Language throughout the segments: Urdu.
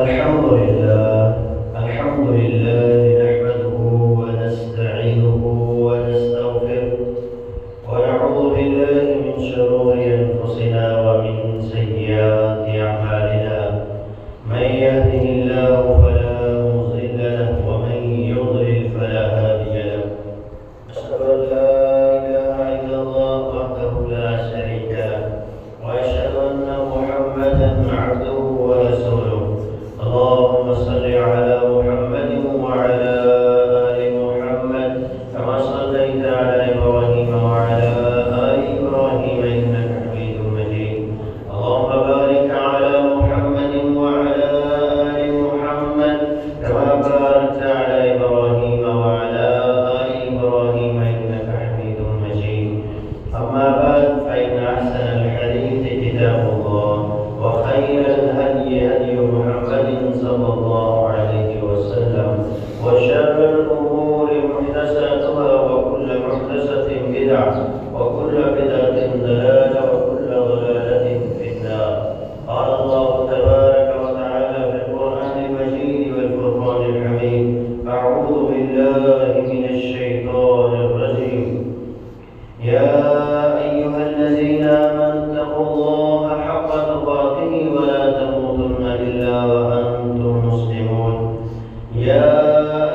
الحمد لله نحمده ونستعينه ونستغفره ونعوذ بالله من شرور أنفسنا ومن سيئات أعمالنا من يهده الله فلا مضل له ومن يضلل فلا هادي له أشهد أن لا إله إلا الله وحده لا شريك له وأشهد أن محمدا عبده ورسوله اللهم صل على محمد وعلى آل محمد كما صليت على إبراهيم وعلى آل إبراهيم إنك حميد مجيد اللهم بارك على محمد وعلى آل محمد كما باركت على إبراهيم وعلى آل إبراهيم إنك حميد مجيد أما بعد فإن أحسن الحديث كتاب الله وخير الهدي هدي محمد صلى الله عليه وسلم وشر الأمور محدثاتها وكل محدثة بدعة وكل بدعة ضلالة وكل ضلالة في النار قال الله تبارك وتعالى في القرآن المجيد والفرقان الحميد أعوذ بالله من الشيطان الرجيم يا أيها الذين آمنوا اتقوا الله حق تقاته ولا تموتن إلا وأنتم مسلمون يا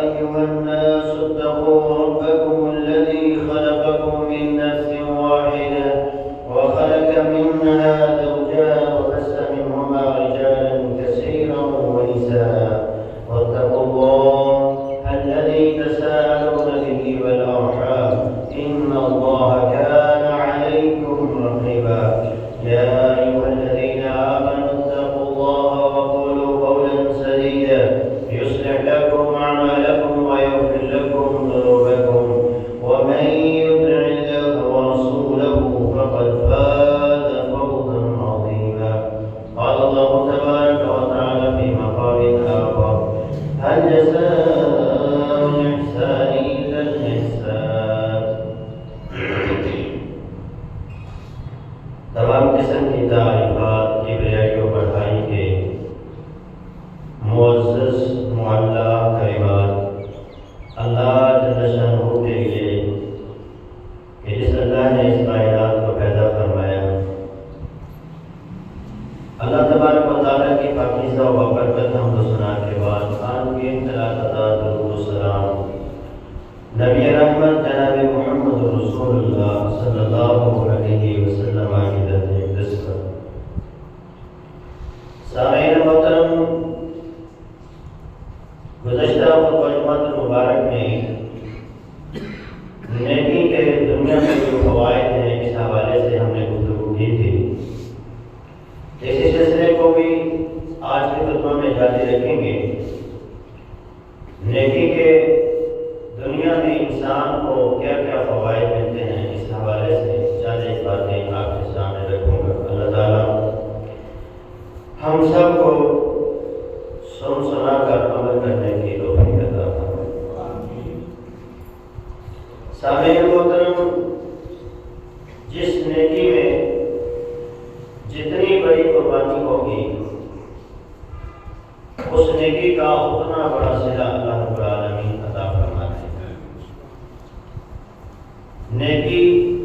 أيها الناس اتقوا ربكم الذي خلقكم من نفس واحدة وخلق منها زوجها وبث منهما رجالا كثيرا ونساء واتقوا الله الذي تساءلون به والأرحام إن الله كان عليكم رقيبا يا أيها الذين آمنوا اتقوا الله وقولوا قولا سديدا يصلح لكم أعمالكم ويغفر لكم ذنوبكم ومن يطع الله ورسوله فقد فاز فوزا عظيما قال الله تبارك وتعالى في مقام آخر هل جزاء الإحسان إلا الإحسان تمام قسم کی تعریفات کبریائی و بڑھائی کے معزز معلّہ کلمات اللہ جل شانہ کے لیے کہ جس اللہ نے اس کائنات کو پیدا فرمایا اللہ تبارک و تعالیٰ کی پاکیزہ و بابرکت حمد و ثنا کے بعد آن کی انطلاع درود و سلام نبی رحمت جناب محمد رسول اللہ صلی اللہ علیہ وسلم کی درجہ اقدس پر سامعین محترم گزشتہ خطبہ جمعۃ المبارک میں نیکی کے دنیا میں جو فوائد ہیں اس حوالے سے ہم نے گفتگو کی تھی اسی سلسلے کو بھی آج کے خطبہ میں جاری رکھیں گے نیکی کے دنیا میں انسان کو کیا کیا فوائد ملتے ہیں اس حوالے سے چند ایک باتیں آپ کے سامنے رکھوں گا اللہ تعالیٰ ہم سب کو سن سنا کر عمل کرنے کی توفیق عطا فرمائے سامعین محترم جس نیکی میں جتنی بڑی قربانی ہوگی اس نیکی کا اتنا بڑا صلہ اللہ رب العالمین عطا فرماتے ہیں نیکی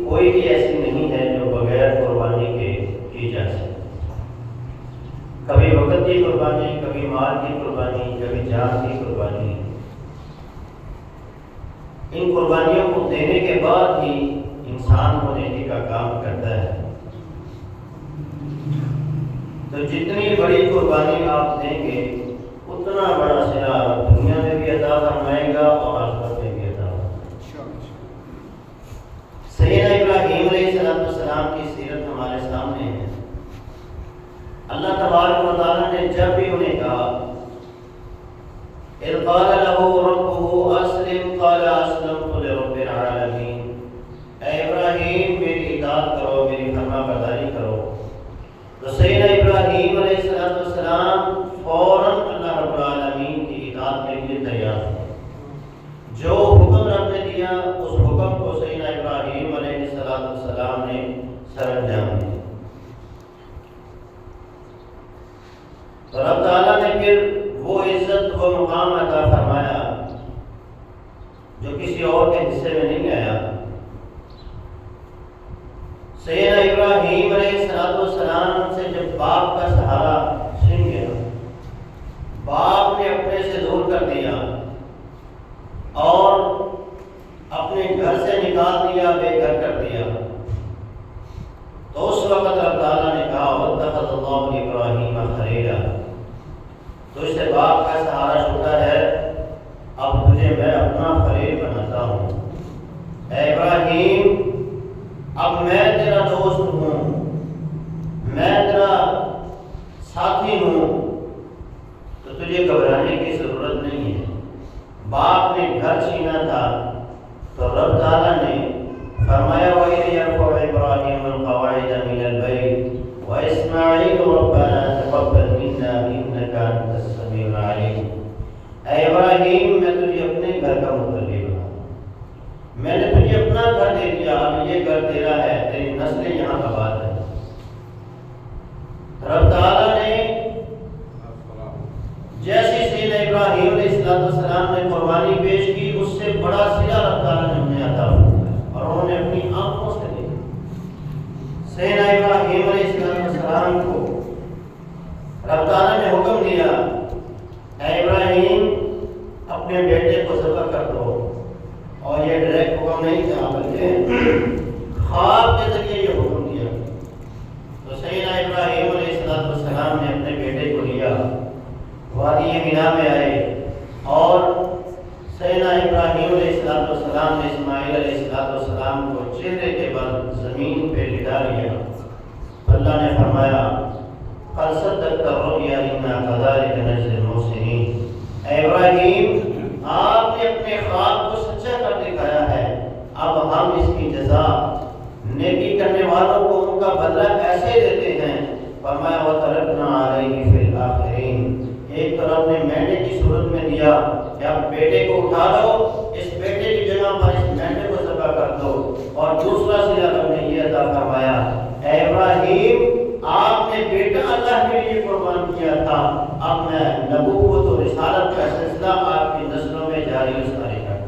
کوئی بھی ایسی نہیں ہے جو بغیر قربانی کے کی جا سکے کبھی وقت کی قربانی کبھی مال کی قربانی کبھی جان کی قربانی ان قربانیوں کو دینے کے بعد ہی انسان کو نیکی کا کام کرتا ہے تو جتنی بڑی قربانی آپ دیں گے اتنا بڑا صلہ دنیا میں بھی عطا فرمائے گا اور آخرت میں بھی عطا فرمائے گا سیدنا ابراہیم علیہ السلام کی سیرت ہمارے سامنے ہے اللہ تبارک و تعالیٰ نے جب بھی انہیں کہا اذ قال له ربه اسلم قال اسلمت لرب العالمین اے ابراہیم میری اطاعت کرو میری فرما برداری کرو تو سیدنا ابراہیم علیہ السلام فوراً اللہ رب العالمین کی اطاعت کے لیے تیار تھے جو حکم رب نے دیا اس حکم کو سیدنا ابراہیم علیہ السلام نے سر انجام دیا تو رب تعالیٰ نے پھر وہ عزت و مقام عطا فرمایا جو کسی اور کے حصے میں نہیں آیا۔ سیدنا ابراہیم علیہ السلام سے جب باپ کا سہارا چھن گیا، باپ نے اپنے سے دور کر دیا اور اپنے گھر سے نکال دیا، بے گھر کر دیا، تو اس وقت رب تعالیٰ نے کہا وَاتَّخَذَ اللَّهُ إِبْرَاهِيمَ خَلِيلًا، تو اس سے باپ کا سہارا چھوٹا ہے، اب تجھے میں اپنا خلیل بناتا ہوں۔ اے ابراہیم، اب میں تیرا دوست ہوں، میں تیرا ساتھی ہوں، تو تجھے گھبرانے کی ضرورت نہیں ہے۔ باپ نے گھر چھینا تھا تو رب تعالیٰ نے فرمایا وَإِذْ يَرْفَعُ إِبْرَاهِيمُ الْقَوَاعِدَ مِنَ الْبَيْتِ وَإِسْمَاعِيلُ رَبَّنَا تَقَبَّلْ مِنَّا إِنَّكَ أَنْتَ السَّمِيعُ الْعَلِيمُ۔ اے ابراہیم، میں تجھے اپنے گھر کا متولی بنا، میں نے تجھے اپنا گھر دے دیا، اب یہ گھر تیرا ہے، تیری نسلیں یہاں آباد ہیں۔ رب تعالیٰ نے جیسے سیدنا ابراہیم علیہ السلام نے قربانی پیش کی، اس سے بڑا صلہ رب تعالیٰ نے انہیں عطا فرمایا اور انہوں نے اپنی آنکھوں سے دیکھا۔ سیدنا ابراہیم علیہ السلام کو رب تعالیٰ نے حکم دیا اے ابراہیم، اپنے بیٹے کو ذبح کر دو، اور یہ ڈائریکٹ حکم نہیں تھا بلکہ خواب کے ذریعے یہ حکم دیا۔ تو سیدنا ابراہیم علیہ السلام نے اپنے بیٹے کو لیا، وادی مینا میں آئے، اور سیدنا ابراہیم علیہ السلام نے اسماعیل علیہ السلام کو چہرے کے بل زمین پہ لٹا لیا۔ اللہ نے فرمایا قد صدقت الرؤیا انا كذلك نجزي المحسنين۔ اے ابراہیم، آپ نے اپنے خواب کو سچا کر دکھایا ہے، اب ہم اس کی جزا نیکی کرنے والوں کو ان کا بدلہ ایسے دیتے ہیں۔ فرمایا وَتَرَكْنَا عَلَيْهِ فِي الْآخِرِينَ۔ ایک طرف نے مینڈے کی صورت میں دیا کہ اب بیٹے کو اٹھا لو، اس بیٹے کی جگہ پر اس مینڈے کو ذبح کر دو، اور دوسرا صلہ رب نے یہ عطا فرمایا اے ابراہیم، آپ نے بیٹا اللہ کے لیے قربان کیا تھا، اب میں نبوت و رسالت کا سلسلہ آپ کی نسلوں میں جاری و ساری کروں۔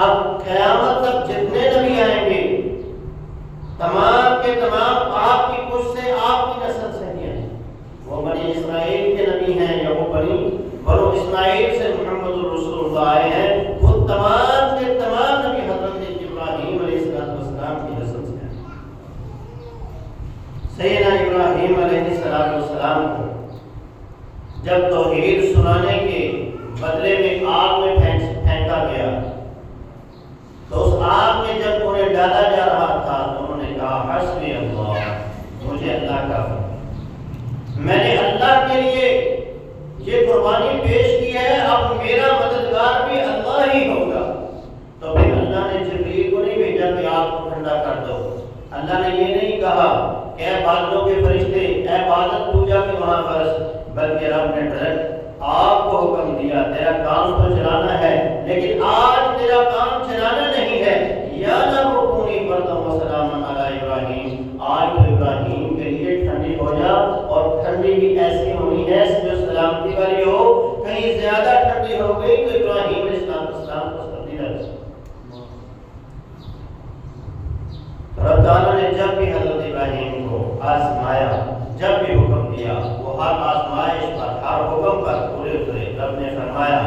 اب قیامت تک جتنے نبی آئیں گے تمام کے تمام آپ کی پشت سے، آپ کی نسل سے ہیں، وہ بنی اسماعیل کے نبی ہیں یا وہ بنو اسماعیل سے محمد رسول اللہ آئے ہیں، وہ تمام کے تمام نبی حضرت ابراہیم علیہ السلام کی نسل سے ہیں۔ سیدنا ابراہیم علیہ السلام کو جب توحید سنانے کے بدلے میں آگ میں پھینکا گیا، تو اس آگ میں جب انہیں ڈالا جا رہا تھا تو انہوں نے کہا حسبی اللہ، مجھے اللہ کا میں نے اللہ کے لیے یہ قربانی پیش کی ہے، اب میرا مددگار بھی اللہ ہی ہوگا۔ تو پھر اللہ نے جبریل کو نہیں بھیجا کہ آگ کو ٹھنڈا کر دو، اللہ نے یہ نہیں کہا کہ اے بادلوں کے فرشتے، اے بادل تو جا کے وہاں برس، بلکہ رب نے ڈائریکٹ آپ کو حکم دیا تیرا کام تو چلانا ہے، لیکن آج تیرا کام چلانا نہیں ہے، یا نہ رکونی بردم و سلام علی ابراہیم، آج تو ابراہیم کے لیے ٹھنڈی ہو جا، اور ٹھنڈی بھی ایسی ہونی ہے جو سلامتی والی ہو، کہیں زیادہ ٹھنڈی ہو گئی تو ابراہیم علیہ السلام کو سردی لگ سکتی۔ رب تعالیٰ نے جب بھی حضرت ابراہیم کو آزمایا، جب بھی حکم دیا، وہ ہر آزمائش پر، ہر حکم پر پورے اترے۔ رب نے فرمایا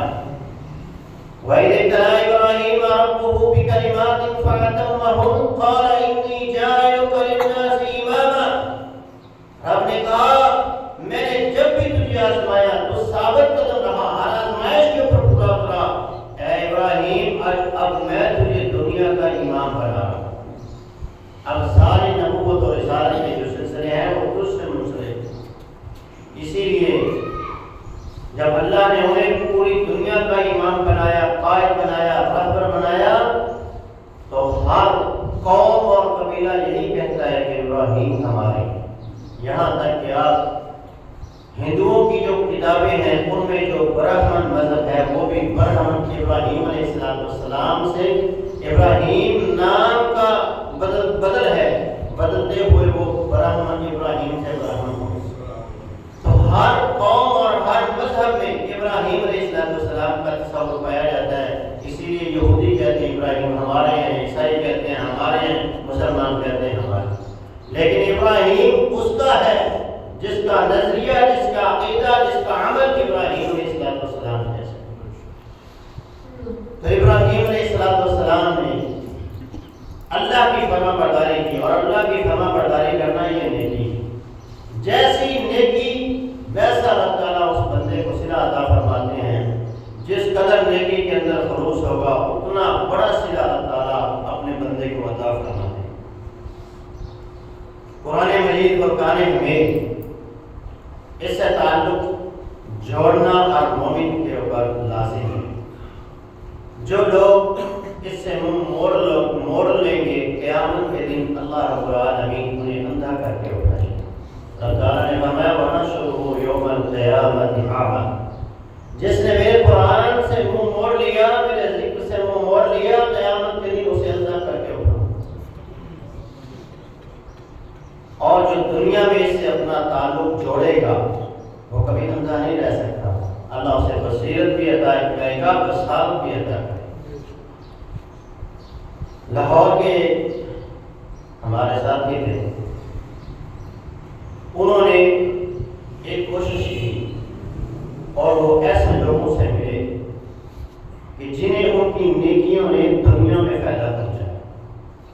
وَإِذِ ابْتَلَىٰ إِبْرَاهِيمَ رَبُّهُ بِكَلِمَاتٍ فَأَتَمَّهُنَّ قَالَ إِنِّي جَاعِلُكَ لِلنَّاسِ إِمَامًا۔ رب نے کہا میں نے جب بھی تجھے آزمایا تو ثابت قدم رہا، ہر آزمائش کے اوپر پورا اترا۔ اے ابراہیم، اب میں تجھے دنیا کا امام بنا رہا ہوں۔ اب ساری نبوت اور رسالت کے جو سلسلے ہیں وہ تجھ سے منسلک۔ اسی لیے جب اللہ نے انہیں پوری دنیا کا امام بنایا، قائد بنایا، رہبر بنایا، تو ہر قوم اور قبیلہ یہی کہتا ہے کہ ابراہیم ہمارے، یہاں تک کہ آپ ہندوؤں کی جو کتابیں ہیں ان میں جو برہمن مذہب ہے وہ بھی برہمن ابراہیم علیہ السلام سے ابراہیم نام کا بدل ہے، بدلتے ہوئے وہ برہمن ابراہیم سے برہمن ہو۔ تو ہر قوم اور ہر جس کا نظریہ، جس کا عقیدہ، جس کا عمل ابراہیم علیہ السلام جیسا۔ تو ابراہیم علیہ السلام نے اللہ کی فرما برداری کی، اور اللہ کی فرما برداری کرنا یہ نیکی، جیسی نیکی ویسا اللہ تعالیٰ اس بندے کو صلہ عطا فرماتے ہیں۔ جس قدر نیکی کے اندر خلوص ہوگا اتنا بڑا صلہ اللہ تعالیٰ اپنے بندے کو عطا فرماتے ہیں۔ قرآن مجید اور قرآن ہمیں اس سے تعلق جوڑنا ہر مومن کے اوپر لازم ہے۔ جو لوگ اس سے منہ موڑ لیں گے، قیامت کے دن اللہ رب العالمین انہیں اندھا کر کے اٹھائے گا۔ رب تعالیٰ نے فرمایا وَنَحْشُرُهُ يَوْمَ الْقِيَامَةِ أَعْمَى، جس نے میرے قرآن سے منہ موڑ لیا، میرے ذکر سے منہ موڑ لیا، قیامت کے دن اسے اندھا کر کے اٹھاؤں۔ اور جو دنیا میں اس سے اپنا تعلق جوڑے گا وہ کبھی اندھا نہیں رہ سکتا، اللہ اسے بصیرت بھی عطا کرے گا، بصارت بھی عطا کرے گا۔ لاہور کے ہمارے ساتھی تھے، انہوں نے ایک کوشش کی اور وہ ایسے لوگوں سے ملے کہ جنہیں ان کی نیکیوں نے دنیا میں فائدہ پہنچایا۔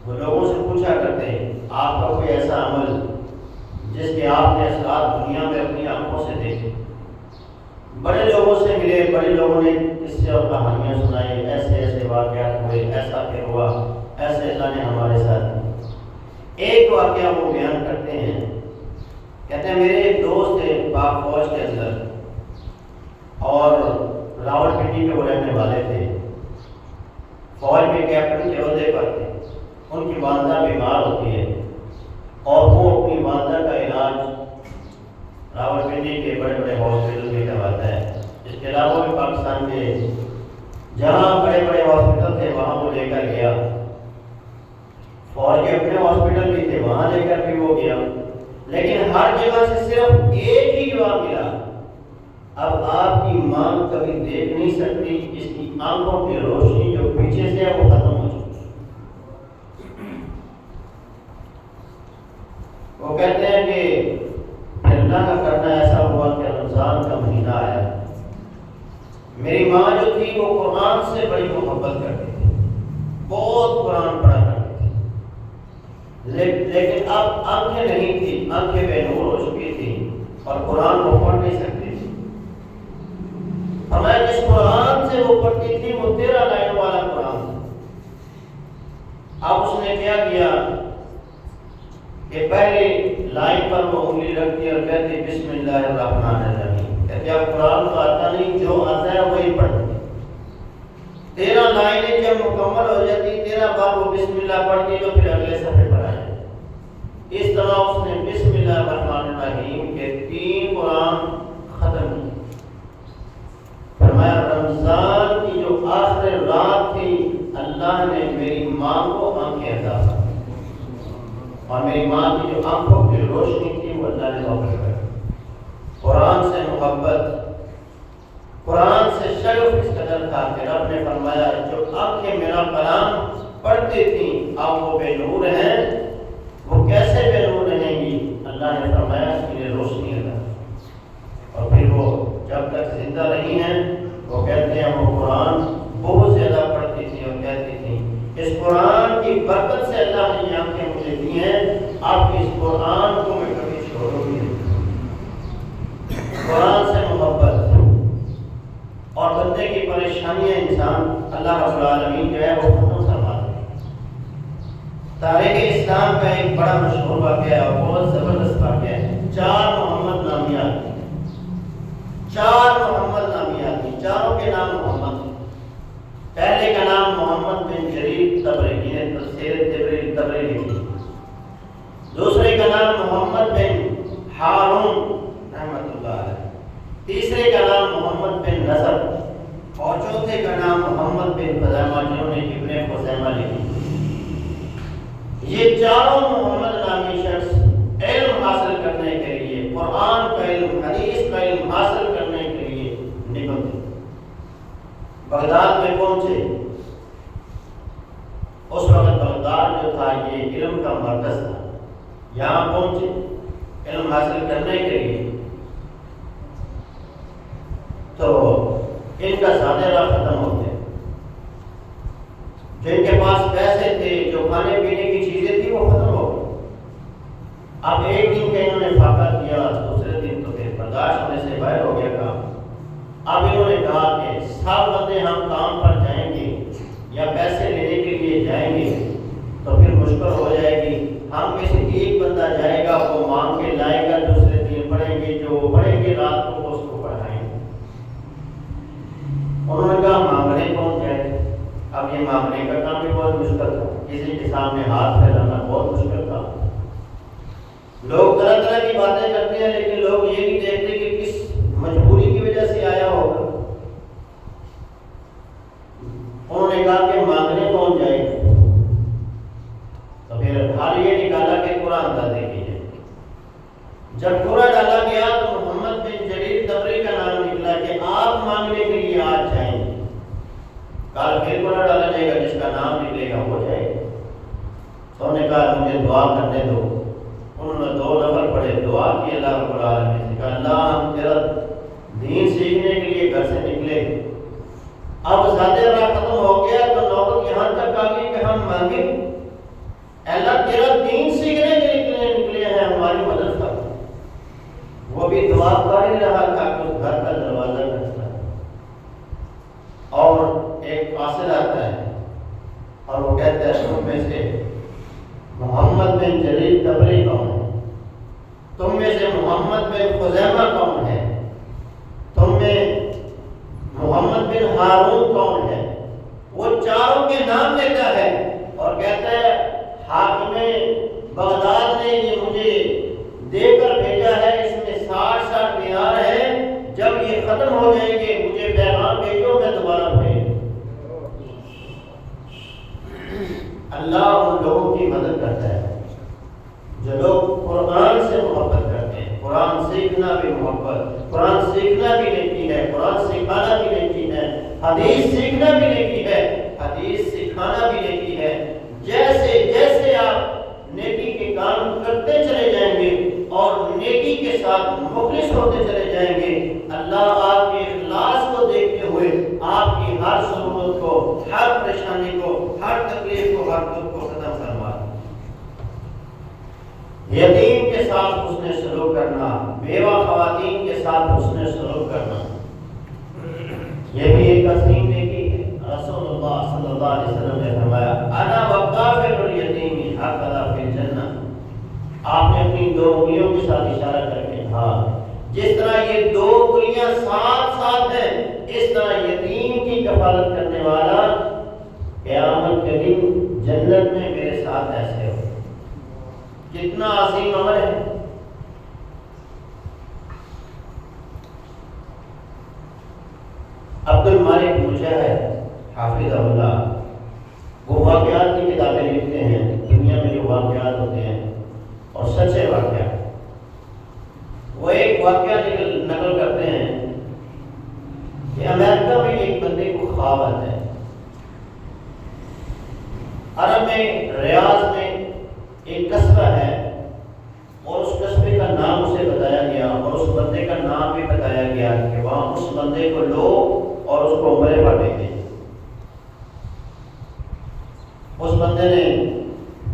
وہ لوگوں سے پوچھا کرتے ہیں آپ کا کوئی ایسا عمل جس کے آپ نے اثرات دنیا میں اپنی آنکھوں سے دیکھے۔ بڑے لوگوں سے ملے، بڑے لوگوں نے قصے اور کہانیاں سنائی، ایسے ایسے واقعات ہوئے، ایسا پھر ہوا، ایسے اللہ نے ہمارے ساتھ۔ ایک واقعہ وہ بیان کرتے ہیں، کہتے ہیں میرے ایک دوست تھے پاک فوج کے اندر، اور راولپنڈی کے وہ رہنے والے تھے، فوج میں کیپٹن کے عہدے پر تھے۔ ان کی والدہ بیمار ہوتی ہے اور وہ اپنی والدہ کا علاج راولپنڈی کے بڑے بڑے ہاسپٹل میں کرواتا ہے۔ اس کے علاوہ بھی پاکستان کے جہاں بڑے بڑے ہاسپٹل تھے وہاں وہ لے کر گیا، فوج کے اپنے ہاسپٹل بھی تھے وہاں لے کر بھی وہ گیا، لیکن ہر جگہ سے صرف ایک ہی جواب ملا، اب آپ کی ماں کبھی دیکھ نہیں سکتی، اس کی آنکھوں کی روشنی جو پیچھے سے ہے وہ ختم ہو چکی۔ وہ کہتے ہیں کہ اللہ کا کرنا ایسا ہوا کہ رمضان کا مہینہ آیا، میری ماں جو تھی وہ قرآن سے بڑی محبت کرتی تھی، بہت قرآن پڑھا کرتی تھی، لیکن اب آنکھیں نہیں تھی، آنکھیں بے نور ہو چکی تھی اور قرآن وہ پڑھ نہیں سکتی تھی۔ ہمیں جس قرآن سے وہ پڑھتی تھی وہ 13 لائن والا قرآن تھا۔ اب اس نے کیا کیا کہ پہلی لائن پر وہ انگلی رکھتی اور کہتی بسم اللہ الرحمن الرحیم، کہتے اب قرآن تو آتا نہیں، جو آتا ہے وہی پڑھتی۔ 13 لائنیں جب مکمل ہو جاتی، 13 بار وہ بسم اللہ پڑھتی تو پھر اگلے صفحے پر آ جاتی۔ اس طرح اس نے بسم اللہ الرحمن الرحیم کے 3 قرآن ختم کیے۔ فرمایا رمضان کی جو آخر رات تھی اللہ نے میری ماں کو آنکھیں عطا فرمائیں، اور میری ماں کی جو آنکھوں کی روشنی تھی وہ اللہ نے واپس کر دی۔ قرآن سے محبت، قرآن سے شغف اس قدر تھا کہ رب نے فرمایا جو آنکھیں میرا کلام پڑھتی تھیں اب وہ بے نور ہیں، وہ کیسے بے نور رہیں گی؟ اللہ نے فرمایا اس کے لیے روشنی عطا، اور پھر وہ جب تک زندہ رہی ہیں وہ کہتے ہیں وہ قرآن بہت زیادہ پڑھتی تھی اور کہتی تھی اس قرآن کی برکت سے اللہ نے یہ آنکھیں مجھے دی ہیں، آپ اس قرآن کو میں کبھی چھوڑوں گی نہیں۔ قرآن سے محبت اور بندے کی پریشانیاں انسان اللہ رب العالمین جو ہے وہ ختم فرما دے۔ تاریخ اسلام کا ایک بڑا مشہور واقعہ ہے اور بہت زبردست واقعہ ہے۔ 4 محمد نامی آدمی، 4 محمد نامی آدمی، چاروں کے نام محمد۔ پہلے کا نام محمد بن جریر طبری، جنہیں تفسیر طبری لکھی۔ دوسرے کا نام محمد بن ہارون رحمۃ اللہ علیہ، تیسرے کا نام محمد بن نصر، اور چوتھے کا نام محمد بن خزیمہ جنہوں نے ابن خزیمہ لکھی۔ یہ چاروں محمد نامی شخص علم حاصل کرنے کے لیے، قرآن کا علم، حدیث کا علم حاصل کرنے کے لیے نکلتے، بغداد میں پہنچے۔ اس وقت بغداد جو تھا یہ علم کا مرکز تھا، یہاں پہنچے علم حاصل کرنے کے لیے، تو ان کا سادہ راہ ختم ہوتے ہیں۔ جن کے پاس پیسے تھے، جو کھانے پینے کی چیزیں تھیں، وہ ختم ہو گئی۔ اب ایک دن کا انہوں نے فاقہ کیا، دوسرے دن تو پھر برداشت ہونے سے باہر ہو گیا کام۔ اب انہوں نے کہا کہ سب بندے ہم کام پر جائیں گے یا پیسے لینے کے لیے جائیں گے تو پھر مشکل ہو جائے گی۔ ہم میں سے ایک بندہ جائے گا، وہ مانگ کے لائے گا، دوسرے دن پڑھیں گے، جو پڑھیں گے رات کو اس کو پڑھائیں گے۔ انہوں نے کہا مانگنے کون جائے؟ اب یہ مانگنے کا کام بھی بہت مشکل تھا، کسی کے سامنے ہاتھ پھیلانا بہت مشکل تھا۔ لوگ طرح طرح کی باتیں کرتے ہیں، لیکن لوگ یہ نہیں دیکھتے کہ کس مجبوری کی وجہ سے آیا ہوگا۔ انہوں نے کہا کہ مانگنے کون جائے گا؟ تو پھر حال یہ نکالا کہ قرآن اندازے کیجیے۔ جب قرآن ڈالا گیا تو محمد بن جریر طبری کا نام نکلا کہ آپ مانگنے کے لیے آج جائیں گے۔ کل پھر قرآن ڈالا جائے گا، جس کا نام نکلے گا وہ جائے گا۔ تو انہوں نے کہا مجھے دعا کرنے دو۔ انہوں نے 2 نفر پڑھے، دعا کی اللہ رب العالمین سے، کہا اللہ ہم تیرا دین سیکھنے کے لیے گھر سے نکلے، اب زیادہ راہ ختم ہو گیا تو نوبت یہاں تک آ گئی کہ ہم مانگیں، اللہ تیرا دین سیکھنے کے لیے نکلے ہیں، ہماری مدد کر۔ وہ بھی دعا کر ہی رہا تھا کہ اس گھر کا دروازہ کھٹکا اور ایک قاصد آتا ہے اور وہ کہتا ہے تم میں سے محمد بن جریر طبری کون ہے؟ تم میں سے محمد بن خزیمہ کون ہے؟ تم میں محمد بن ہارون کون ہے؟ وہ چاروں کے نام لیتا ہے اور کہتا ہے حاکم بغداد نے یہ مجھے دے کر بھیجا ہے، اس میں 60 دینار ہیں، جب یہ ختم ہو جائیں گے مجھے پیغام بھیجو، میں دوبارہ بھیج۔ اللہ ان لوگوں کی مدد کرتا ہے جو لوگ قرآن سے محبت کرتے ہیں۔ قرآن سیکھنا بھی محبت، قرآن سیکھنا بھی نیکی ہے، قرآن سکھانا بھی نیکی ہے، حدیث سیکھنا بھی نیکی ہے، حدیث سکھانا بھی نیکی ہے۔ جیسے جیسے آپ نیکی کے کام کرتے چلے جائیں گے اور نیکی کے ساتھ مخلص ہوتے چلے جائیں گے، اللہ آپ کے اخلاص کو دیکھتے ہوئے آپ کی ہر ضرورت کو، ہر پریشانی کو، ہر تکلیف کو، ہر دکھ کو ختم فرما۔ یتیم کے ساتھ حسن سلوک کرنا، بیوہ خواتین کے ساتھ حسن سلوک کرنا، یہ بھی ایک عظیم نیکی ہے۔ رسول اللہ صلی اللہ علیہ وسلم نے فرمایا انا وکافل الیتیم ہکذا فی الجنہ۔ آپ نے اپنی 2 انگلیوں کے ساتھ اشارہ کر کے کہا جس طرح یہ 2 انگلیاں ساتھ ساتھ ہیں، اس طرح یتیم کی کفالت کرنے والا قیامت کے دن جنت میں میرے ساتھ ایسے ہو۔ کتنا عظیم عمل ہے۔ عبد المالک مجاہد حافظ اللہ وہ واقعات کی کتابیں لکھتے ہیں، دنیا میں جو واقعات ہوتے ہیں اور سچے واقعات۔ وہ ایک واقعہ نقل کرتے ہیں کہ امریکہ میں ایک بندے کو خواب آتا ہے۔ عرب میں ریاض میں ایک قصبہ ہے اور اس قصبے کا نام اسے بتایا گیا اور اس بندے کا نام بھی بتایا گیا کہ وہاں اس بندے کو لو اور اس کو عمرے پر لے گئے۔ اس بندے نے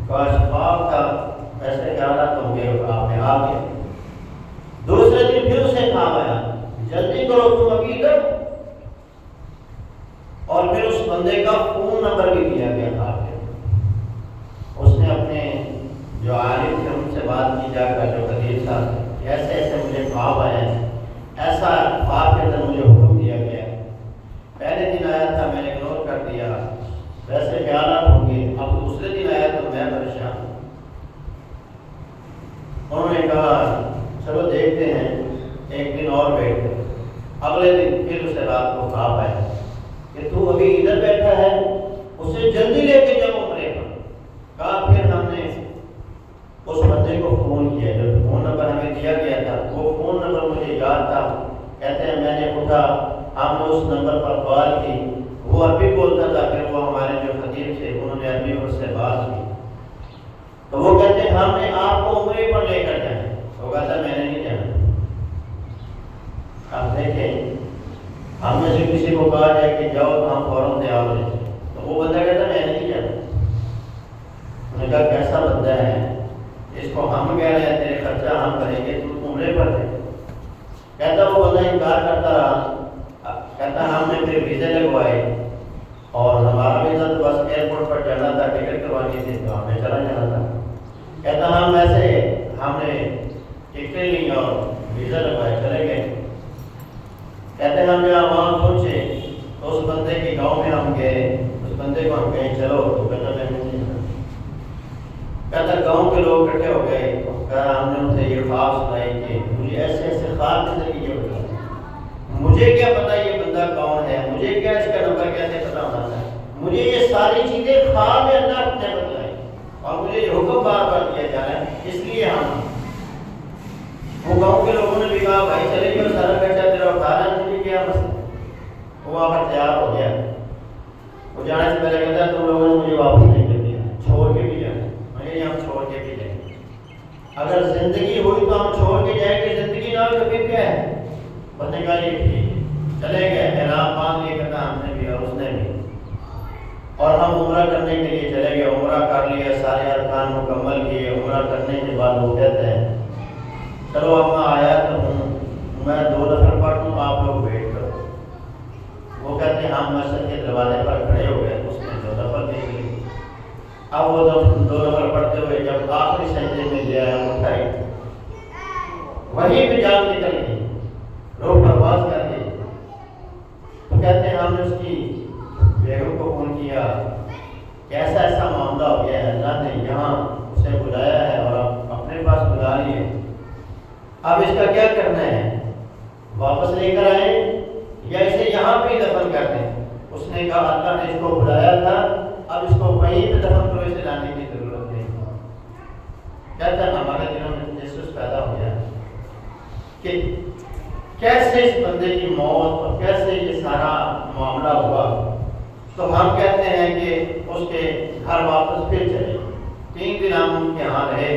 کاش خواب تھا، ایسے خیالات ہوں گے، خواب میں آ گیا۔ دوسرے دن پھر اسے خواب آیا، جلدی کرو تم ابھی ادھر، اور پھر اس بندے کا فون نمبر بھی دیا گیا خواب میں۔ اس نے اپنے جو عالم تھے ان سے بات کی جا کر، جو قدیر صاحب ایسے ایسے مجھے خواب آیا ہے، ایسا خواب کے اندر مجھے حکم دیا گیا ہے، پہلے دن آیا تھا میں نے اگنور کر دیا، ویسے خیالات ہوں گے، اب دوسرے دن آیا تو میں پریشان۔ انہوں نے کہا چلو دیکھتے ہیں، ایک دن اور بیٹھ گئے۔ اگلے دن پھر اسے رات کو خواب آیا کہ تو ابھی ادھر بیٹھا ہے، اسے جلدی لے کے جاؤ عمرے پر۔ کہا پھر ہم نے اس بندے کو فون کیا، جو فون نمبر ہمیں دیا گیا تھا وہ فون نمبر مجھے یاد تھا۔ کہتے ہیں میں نے اٹھا، ہم نے اس نمبر پر کال کی، وہ عربی بولتا تھا، پھر وہ ہمارے جو خطیب تھے انہوں نے عربی میں اس سے بات کی، تو وہ کہتے ہیں ہم نے آپ کو عمرے پر لے کر جائیں۔ تو وہ کہتا ہے میں نے نہیں جانا۔ آپ دیکھیں ہم میں سے کسی کو کہا جائے کہ جاؤ تو ہم فوراً تیار ہو جائیں، تو وہ بندہ کہتا ہے میں نے نہیں جانا۔ انہوں نے کہا کیسا بندہ ہے، اس کو ہم کہہ رہے ہیں تیرے خرچہ ہم کریں گے، تو عمرے پر تھے۔ کہتا وہ بندہ انکار کرتا رہا، کہتا ہم نے پھر ویزے لگوائے اور ہمارا ویزا تو بس ایئرپورٹ پر جانا تھا، ٹکٹ کروانی تھی تو ہمیں چلا جانا تھا۔ کہتا ہم ایسے ہم نے ٹکٹیں لی اور ویزا لگوائے چلے گئے۔ کہتے ہم جہاں وہاں پہنچے تو اس بندے کے گاؤں میں ہم گئے، اس بندے کو ہم کہیں چلو تو کہتا میں نہیں جانا۔ کہتا گاؤں کے لوگ اکٹھے ہو گئے، کہا ہم نے ان سے یہ خواب سنائی کہ مجھے ایسے ایسے خواب کے ذریعے یہ بتایا، مجھے کیا پتا یہ بندہ کون ہے، مجھے کیا اس کا نمبر کیسے پتا ہونا تھا، مجھے یہ ساری چیزیں خواب میں اللہ نے بتلائی اور مجھے یہ حکم بار بار دیا جا رہا ہے، اس لیے ہم وہ گاؤں کے لوگوں نے بھی کہا بھائی چلے گئے سارا خرچہ تیرا اٹھا رہا ہے، مجھے کیا مسئلہ۔ وہ وہاں پر تیار ہو گیا، وہ جانے سے پہلے کہتا ہے تم لوگوں نے مجھے واپس نہیں کر دیا، چھوڑ کے بھی جانا، مجھے ہم چھوڑ کے بھی جائیں گے، اگر زندگی ہوئی تو ہم چھوڑ کے جائیں گے، زندگی نہ ہوئی تو پھر کیا ہے۔ بندے کا یہ ٹھیک چلے گئے، احرام باندھ لیا، کہتا ہم نے بھی اور اس نے بھی، اور ہم عمرہ کرنے کے لیے چلے گئے، عمرہ کر لیا، سارے ارکان مکمل کیے۔ عمرہ کرنے کے بعد وہ کہتے ہیں چلو اب میں آیا تو ہوں، میں 2 نفر پڑھ دوں، آپ لوگ ویٹ کرو۔ وہ کہتے ہیں ہم مسجد کے دروازے پر کھڑے ہو گئے، اس نے 2 نفر دیکھ لی۔ اب وہ 2 نفر پڑھتے ہوئے جب آخری سجدے میں گیا ہے اٹھائی، وہیں پہ جان نکل گئی، روح پرواز کر گئی۔ تو کہتے ہیں ہم نے اس کی بیگم کو فون کیا کہ ایسا ایسا معاملہ ہو گیا ہے، اللہ نے یہاں اسے بلایا ہے اور اب اپنے پاس بلا لیے، اب اس کا کیا کرنا ہے، واپس لے کر آئیں یا اسے یہاں پہ دفن کر دیں۔ اس نے کہا اللہ نے اس کو بلایا تھا، اب اس کو وہیں پہ دفن کرو، اسے لانے کی ضرورت نہیں۔ کہتا ہے ہمارے دلوں میں تجسس پیدا ہو گیا کہ کیسے اس بندے کی موت اور کیسے یہ سارا معاملہ ہوا۔ تو ہم کہتے ہیں کہ اس کے گھر واپس پھر چلے، 3 دن ہم ان کے ہاں رہے،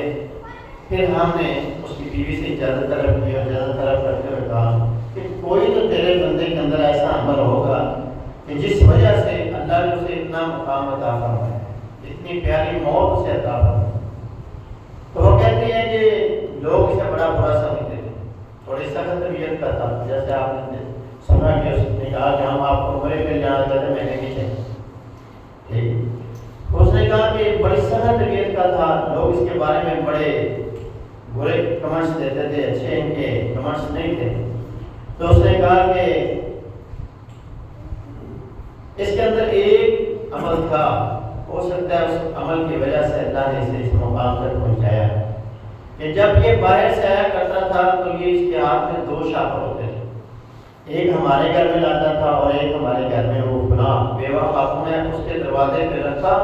پھر ہم نے اس کی بیوی سے اجازت طلب کی اور اجازت طلب کرتے ہوئے کہا کہ کوئی تو تیرے بندے کے اندر ایسا عمل ہوگا کہ جس وجہ سے اللہ نے اسے اتنا مقام عطا فرمایا، اتنی پیاری موت اسے عطا فرمائی۔ تو وہ کہتے ہیں کہ لوگ اسے بڑا برا سمجھتے تھے، تھوڑی سخت طبیعت کا تھا، جیسے آپ نے سنا کہ اس نے کہا کہ ہم آپ کو عمرے پہ جانا چاہتے ہیں، میں نے نہیں چاہیے، ٹھیک۔ اس نے کہا کہ بڑی سخت طبیعت کا تھا، لوگ اس کے بارے میں بڑے برے کمنٹس دیتے تھے، اچھے ان کے کمنٹس نہیں تھے۔ تو اس نے کہا کہ اس کے اندر ایک عمل تھا، ہو سکتا ہے اس عمل کی وجہ سے اللہ نے اسے اس مقام تک پہنچایا کہ جب یہ باہر سے آیا کرتا تھا تو یہ اس کے ہاتھ میں 2 شاپر ہوتے تھے، ایک ہمارے گھر میں لاتا تھا اور ایک ہمارے گھر میں وہ فلاں بیوہ خاتون نے اس کے دروازے پہ رکھا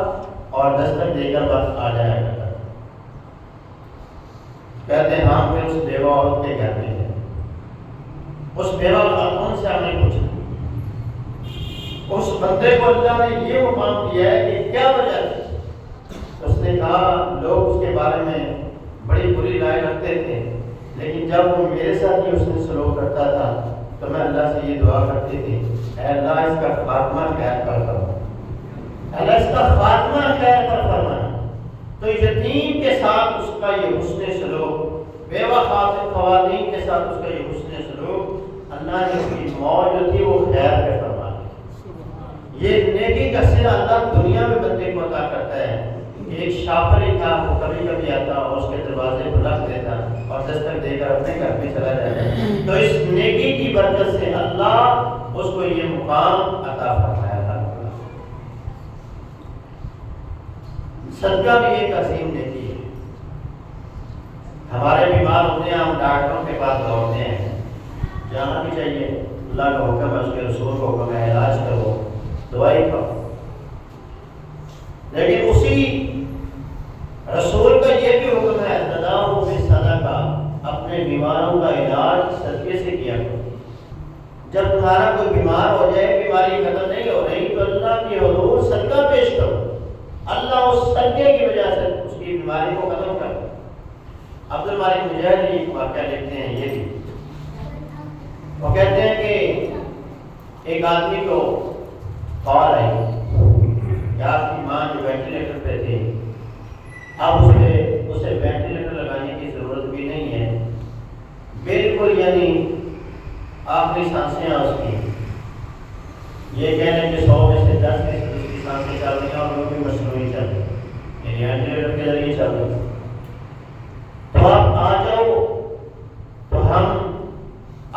اور دستک دے کر بس آ جایا کرتا تھا۔ کہتے ہیں ہم پھر اس بیوہ عورت کے گھر میں گئے، اس بیوہ خاتون سے ہم نے پوچھا، اس بندے کو اللہ نے یہ مقام دیا ہے کہ کیا وجہ ہے؟ اس نے کہا لوگ اس کے بارے میں بڑی بری رائے رکھتے تھے، لیکن جب وہ میرے ساتھ ہی اس نے سلوک کرتا تھا تو میں اللہ سے یہ دعا کرتی تھی اے اللہ اس کا خاتمہ خیر پر فرما، اللہ اس کا خاتمہ خیر پر فرما۔ تو یتیم کے ساتھ اس کا یہ حسن سلوک، بیوہ خواتین کے ساتھ اس کا یہ حسن سلوک، اللہ نے اس کی موت جو تھی وہ خیر پہ فرما دی۔ یہ نیکی کا صلہ اللہ دنیا میں بندے کو عطا کرتا ہے۔ ایک شاپر ہی تھا، وہ کبھی کبھی آتا اور اس کے دروازے کو رکھ دیتا اور دستک دے کر اپنے گھر میں چلا جاتا، تو اس نیکی کی برکت سے اللہ اس کو یہ مقام عطا فرمایا تھا۔ صدقہ بھی ایک عظیم نیکی ہے۔ ہمارے بیمار ہوتے ہیں، ہم ڈاکٹروں کے پاس دوڑتے ہیں، جانا بھی چاہیے، اللہ کا حکم ہے، اس کے رسول کا حکم ہے، علاج کرو، دوائی کھاؤ، لیکن اسی رسول کا یہ بھی حکم ہے تداؤ بالصدقہ، اپنے بیماروں کا علاج صدقے سے کیا کرو۔ جب تمہارا کوئی بیمار ہو جائے، بیماری ختم نہیں ہو رہی، تو اللہ کی حضور صدقہ پیش کرو، اللہ اس صدقے کی وجہ سے اس کی بیماری کو ختم کر دے۔ عبد المالک مجاہد ایک واقعہ لکھتے ہیں یہ بھی، وہ کہتے ہیں کہ ایک آدمی کو کال آئی کہ آپ کی ماں جو وینٹیلیٹر پہ تھی اب اسے وینٹیلیٹر لگانے کی ضرورت بھی نہیں ہے، بالکل یعنی آخری سانسیں ہیں اس کی، یہ کہہ لیں کہ 100 میں سے 10% اس کی سانسیں چل رہی ہیں اور وہ بھی مصنوعی چل رہی ہیں، یعنی وینٹیلیٹر کے ذریعے چل رہی ہیں۔ تو آپ آ جاؤ تو ہم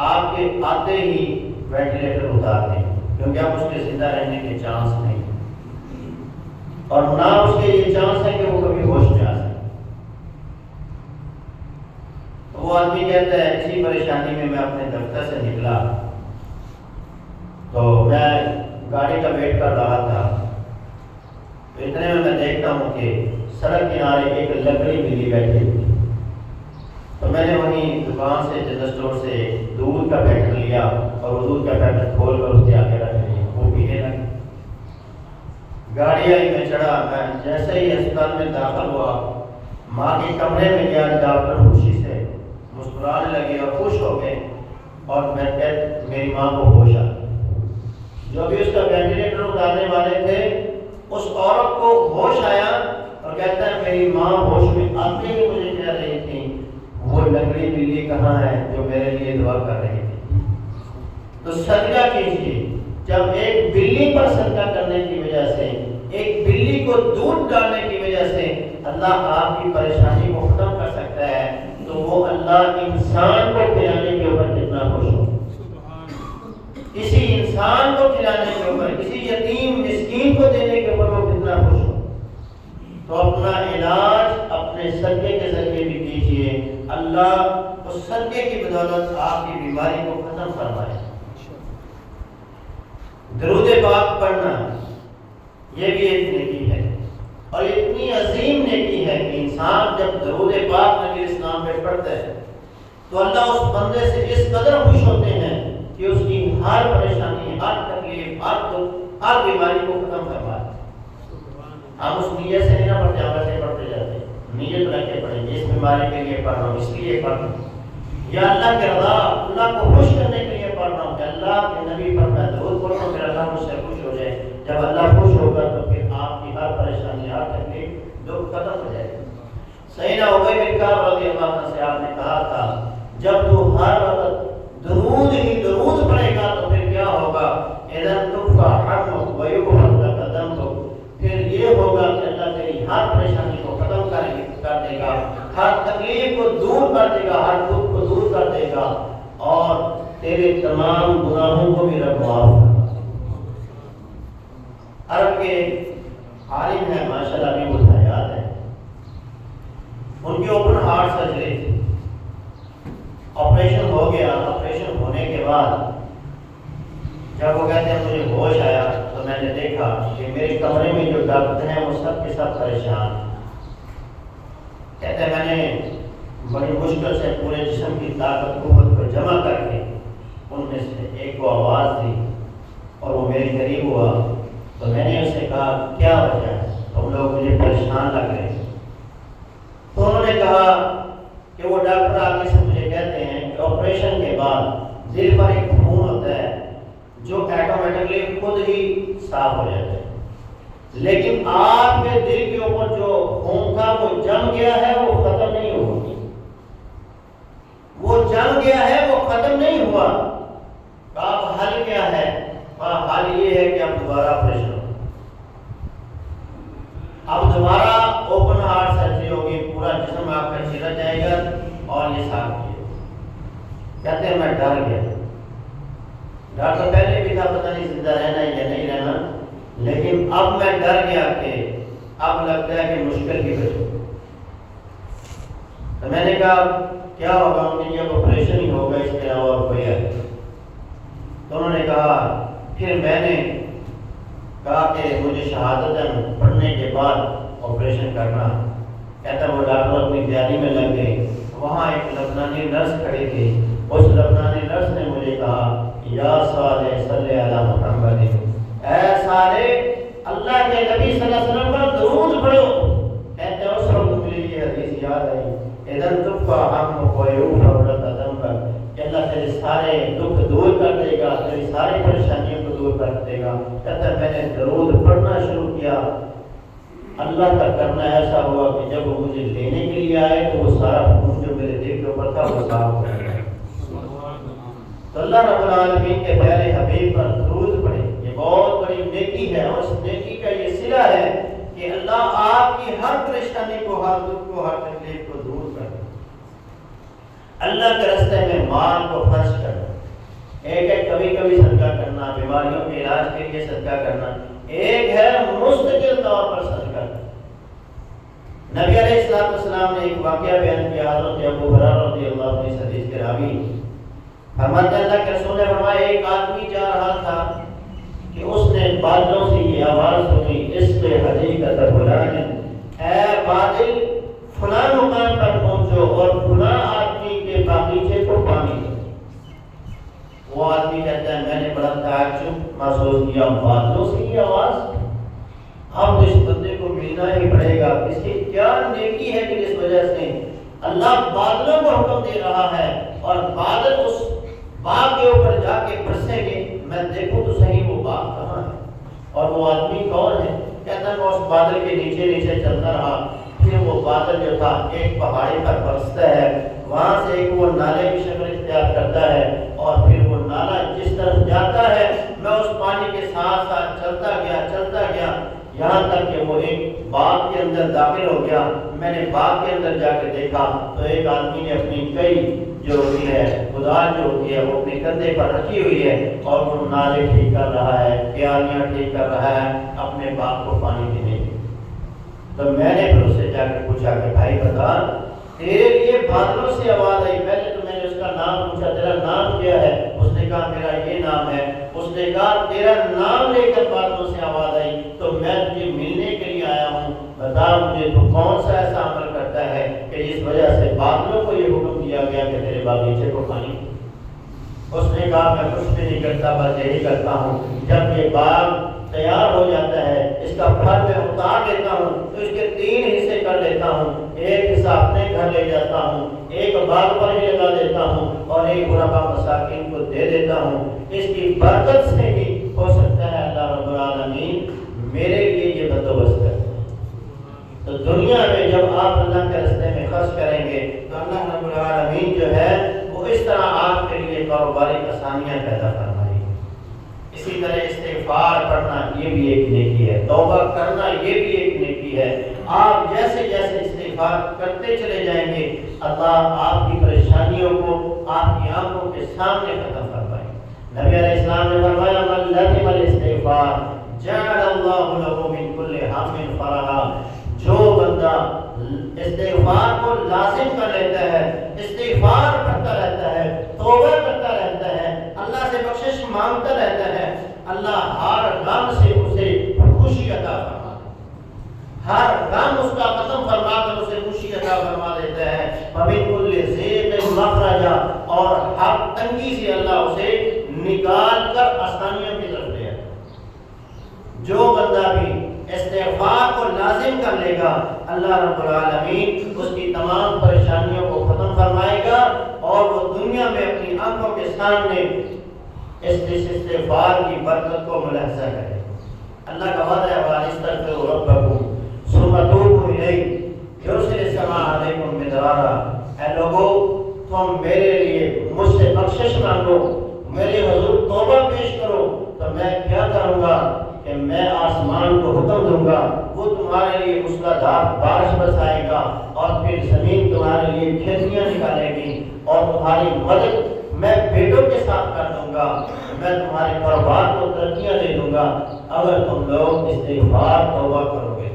آپ کے آتے ہی وینٹیلیٹر اتار دیں، کیونکہ اب اس کے زندہ رہنے کے چانس نہیں اور نہ اس کے یہ چانس ہے کہ وہ کبھی ہوش میں آ سکے۔ تو وہ آدمی کہتا ہے اسی پریشانی میں اپنے دفتر سے نکلا تو میں گاڑی کا ویٹ کر رہا تھا، تو اتنے میں دیکھتا ہوں کہ سڑک کنارے ایک لکڑی بلی بیٹھی ہوئی، تو میں نے وہیں دکان سے جنرل اسٹور سے دودھ کا پیکٹ لیا اور وہ دودھ کا پیکٹ کھول کر اس کے آگے رکھ لیا، وہ پینے لگی۔ گاڑی آئی، میں چڑھا، میں جیسے ہی ہسپتال میں داخل ہوا ماں کے کمرے میں گیا، ڈاکٹر خوشی سے مسکرانے لگے اور خوش ہو گئے اور میری ماں کو ہوش آ گئی۔ جو بھی اس کا وینٹیلیٹر اتارنے والے تھے اس عورت کو ہوش آیا اور کہتا ہے میری ماں ہوش میں آتے ہی مجھے کہہ رہی تھی وہ لکڑی بلی کہاں ہے جو میرے لیے دعا کر رہی تھی۔ تو صدقہ کیجیے، جب ایک بلی پر صدقہ کرنے کی وجہ سے، ایک بلی کو دودھ ڈالنے کی وجہ سے اللہ آپ کی پریشانی کو ختم کر سکتا ہے، تو وہ اللہ انسان کو کھلانے کے اوپر کتنا خوش ہو، کسی انسان کو کھلانے کے اوپر، کسی یتیم مسکین کو دینے کے اوپر وہ کتنا خوش ہو۔ تو اپنا علاج اپنے صدقے کے ذریعے بھی کیجیے، اللہ اس صدقے کی بدولت آپ کی بیماری کو ختم فرمائے۔ درود پاک پڑھنا یہ بھی ایک نیکی ہے اور اتنی عظیم نیکی ہے کہ انسان جب درود پاک نبی اسلام پہ پڑھتا ہے تو اللہ اس بندے سے اس قدر خوش ہوتے ہیں کہ اس کی ہر پریشانی، ہر تکلیف، ہر دکھ، ہر بیماری کو ختم کروا دے۔ ہم اس نیت سے نہیں نہ پڑھتے، ہم ایسے پڑھتے جاتے ہیں، نیت رکھ کے پڑھیں گے اس بیماری کے لیے پڑھ رہا ہوں، اس لیے پڑھ رہا ہوں، یا اللہ کے رضا، اللہ کو خوش کرنے کے لیے پڑھ رہا ہوں کہ اللہ کے نبی پر میں درود پڑھ رہا ہوں، پھر اللہ مجھ سے خوش ہو جائے۔ جب اللہ خوش ہوگا تو پھر آپ کی ہر پریشانی، ہر تکلیف، دکھ ختم ہو جائے گا۔ سیدنا ابی بن کعب رضی اللہ عنہ سے آپ نے کہا تھا جب تو ہر وقت درود ہی درود پڑھے گا تو پھر کیا ہوگا؟ اذا تکفى حمك ويغفر لك ذنبك، پھر یہ ہوگا کہ اللہ تیری ہر پریشانی کو ختم کر دے گا، ہر تکلیف کو دور کر دے گا، ہر دکھ کو دور کر دے گا اور تیرے تمام گناہوں کو بھی رب معاف کر دے گا۔ عرب کے عالم ہیں ماشاءاللہ، ابھی وہ حیات ہیں، ان کے اوپن ہارٹ سرجری تھی، آپریشن ہو گیا۔ آپریشن ہونے کے بعد جب وہ کہتے ہیں مجھے ہوش آیا تو میں نے دیکھا کہ میرے کمرے میں جو ڈاکٹر ہیں وہ سب کے سب پریشان۔ کہتے ہیں میں نے بڑی مشکل سے پورے جسم کی طاقت قوت کو جمع کر کے ان میں سے ایک کو آواز دی اور وہ میرے قریب ہوا تو میں نے اسے کہا کیا وجہ ہے، تم لوگ مجھے پریشان لگ رہے ہیں؟ تو انہوں نے کہا کہ وہ ڈاکٹر آگے سے مجھے کہتے ہیں کہ آپریشن کے بعد دل پر ایک خون ہوتا ہے جو ایٹومیٹکلی خود ہی صاف ہو جاتا ہے، لیکن آپ کے دل کے اوپر جو خون تھا وہ جم گیا ہے، وہ ختم نہیں ہوا، وہ جم گیا ہے، وہ ختم نہیں ہوا۔ اب حل کیا ہے؟ حل یہ ہے کہ اب دوبارہ آپریشن ہو، اب دوبارہ اوپن ہارٹ سرجری ہوگی، پورا جسم آپ کا چھیلا جائے گا اور یہ صاف کیے۔ کہتے ہیں میں ڈر گیا، ڈر تو پہلے بھی تھا، پتہ نہیں زندہ رہنا یا نہیں رہنا، لیکن اب میں ڈر گیا کہ اب لگتا ہے کہ مشکل کی وجہ۔ تو میں نے کہا کیا ہوگا؟ ان کے جب آپریشن ہی ہوگا، اس کے علاوہ کوئی ہے؟ تو انہوں نے کہا پھر میں نے کہا کہ مجھے شہادتاً پڑھنے کے بعد آپریشن کرنا۔ کہتا وہ ڈاکٹر اپنی تیاری میں لگ گئے، وہاں ایک لبنانی نرس کھڑی تھی، اس لبنانی نرس نے مجھے کہا یا صالح صلی علی محمد، اے صالح اللہ کے نبی صلی اللہ علیہ وسلم پر درود پڑھو۔ کہتے ہیں اس وقت مجھے یہ حدیث یاد آئی ادھر دکھ کا ہم کویوب اور قدم پر کہ اللہ تیرے سارے دکھ دور کر دے گا، تیری ساری پریشانیوں کو دور کر دے گا۔ کہتا ہے میں نے درود پڑھنا شروع کیا، اللہ کا کرنا ایسا ہوا کہ جب وہ مجھے لینے کے لیے آئے تو وہ سارا خون جو میرے دل کے اوپر تھا وہ صاف ہو گیا۔ تو اللہ رب العالمین کے پیارے حبیب پر درود پڑھے، یہ بہت بڑی نیکی ہے، اور اس نیکی کا یہ صلہ ہے کہ اللہ آپ کی ہر پریشانی کو، ہر دکھ کو، ہر تکلیف کو دور کر دے۔ اللہ کے راستے میں مال کو خرچ کرنا، ایک ہے کبھی کبھی صدقہ کرنا، بیماریوں کے علاج کے لیے صدقہ کرنا، ایک ہے مستقل طور پر صدقہ کرنا۔ نبی علیہ السلام نے ایک واقعہ بیان کیا، حضرت ابو ہریرہ رضی اللہ عنہ اس حدیث کے راوی فرماتے ہیں اللہ کے رسول نے فرمایا ایک آدمی جا رہا تھا کہ اس نے بادلوں سے یہ آواز سنی، اس پہ حقیقت فلان، اے بادل فلاں مقام پر پہنچو اور فلاں آدمی کے باغیچے کو پانی دو۔ وہ آدمی کہتا ہے میں نے بڑا تعجب محسوس کیا، بادلوں سے یہ آواز، اب اس بندے کو ملنا ہی پڑے گا، اس کی کیا نیکی ہے کہ اس وجہ سے اللہ بادلوں کو حکم دے رہا ہے اور بادل اس باغ کے اوپر جا کے برسیں گے، میں دیکھوں تو صحیح وہ باغ کہاں ہے اور وہ آدمی کون ہے۔ کہتا ہے میں اس بادل کے نیچے نیچے چلتا رہا، پھر وہ بادل جو تھا ایک پہاڑی پر برستا ہے، وہاں سے ایک وہ نالے کی شکل اختیار کرتا ہے اور پھر وہ نالا جس طرف جاتا ہے میں اس پانی کے ساتھ ساتھ چلتا گیا یہاں تک کہ وہ ایک باغ کے اندر داخل ہو گیا۔ میں نے باغ کے اندر جا کے دیکھا تو ایک آدمی نے اپنی کئی جو ہوتی ہے کدال جو ہوتی ہے وہ اپنے کندھے پر رکھی ہوئی ہے اور وہ نالے ٹھیک کر رہا ہے، کیاریاں ٹھیک کر رہا ہے اپنے باغ کو پانی دینے کے۔ تو میں نے پھر اس سے جا کے پوچھا کہ بھائی بتا تیرے لیے بادلوں سے آواز آئی، پہلے تو میں نے اس کا نام پوچھا تیرا نام کیا ہے، اس نے کہا میرا یہ نام ہے، اس نے کہا تیرا نام لے کر بادلوں سے آواز آئی تو میں تجھے ملنے کے لیے آیا ہوں، بتا مجھے تو کون سا ایسا عمل کرتا ہے کہ جس وجہ سے بادلوں کو یہ حکم دیا گیا کہ تیرے باغیچے کو پانی۔ اس نے کہا میں کچھ بھی نہیں کرتا، بس یہی کرتا ہوں جب یہ باغ تیار ہو جاتا ہے اس کا پھل میں اتار لیتا ہوں تو اس کے 3 حصے کر لیتا ہوں، ایک حصہ اپنے گھر لے جاتا ہوں، ایک باغ پر ہی لگا دیتا ہوں اور ایک غربا مساکین کو دے دیتا ہوں۔ اس کی برکت سے ہی ہو سکتا ہے اللہ رب العالمین میرے لیے یہ بندوبست کرے۔ تو دنیا میں جب آپ اللہ کے راستے میں خرچ کریں گے تو اللہ رب العالمین جو ہے وہ اس طرح آپ کے لیے کاروباری آسانیاں پیدا فرمائے۔ اسی طرح استغفار پڑھنا یہ بھی ایک نیکی ہے، توبہ کرنا یہ بھی ایک نیکی ہے۔ آپ جیسے جیسے استغفار کرتے چلے جائیں گے اللہ آپ کی پریشانیوں کو آپ کی آنکھوں کے سامنے ختم فرمائے۔ نبی علیہ السلام نے فرمایا من لزم الاستغفار جعل اللہ له من كل هم فرحا، جو بندہ استغفار کو لازم کر لیتا ہے، استغفار کرتا رہتا ہے، توبہ کرتا رہتا ہے، اللہ سے بخشش مانگتا رہتا ہے، اللہ ہر غم سے اسے خوشی عطا فرما دیتا ہے، ہر غم اس کا ختم فرما کر اسے خوشی عطا فرما دیتا ہے۔ وَمِن كُلِّ ضِيقٍ مَخْرَجًا، اور ہر تنگی سے اللہ اسے نکال کر آسانیوں کی طرف لے آتا ہے۔ جو بندہ بھی استغفار کو لازم کر لے گا اللہ رب العالمین اس کی تمام پریشانیوں کو ختم فرمائے گا اور وہ دنیا میں اپنی آنکھوں کے سامنے اس استغفار کی برکت کو ملاحظہ کرے۔ اللہ کا وعدہ ہے وَاسْتَغْفِرُوا رَبَّكُمْ ثُمَّ تُوبُوا إِلَيْهِ يُرْسِلِ السَّمَاءَ عَلَيْكُمْ مِدْرَارًا، اے لوگو تم میرے لیے مجھ سے بخشش مانگو، میرے حضور توبہ پیش کرو تو میں کیا کروں گا کہ میں آسمان کو حکم دوں گا، وہ تمہارے لیے موسلادھار بارش برسائے گا اور پھر زمین تمہارے لیے کھیتیاں نکالے گی اور تمہاری مدد میں بیٹوں کے ساتھ کر دوں گا، میں تمہارے کاروبار کو ترقیاں دے دوں گا اگر تم لوگ استغفار توبہ کرو گے۔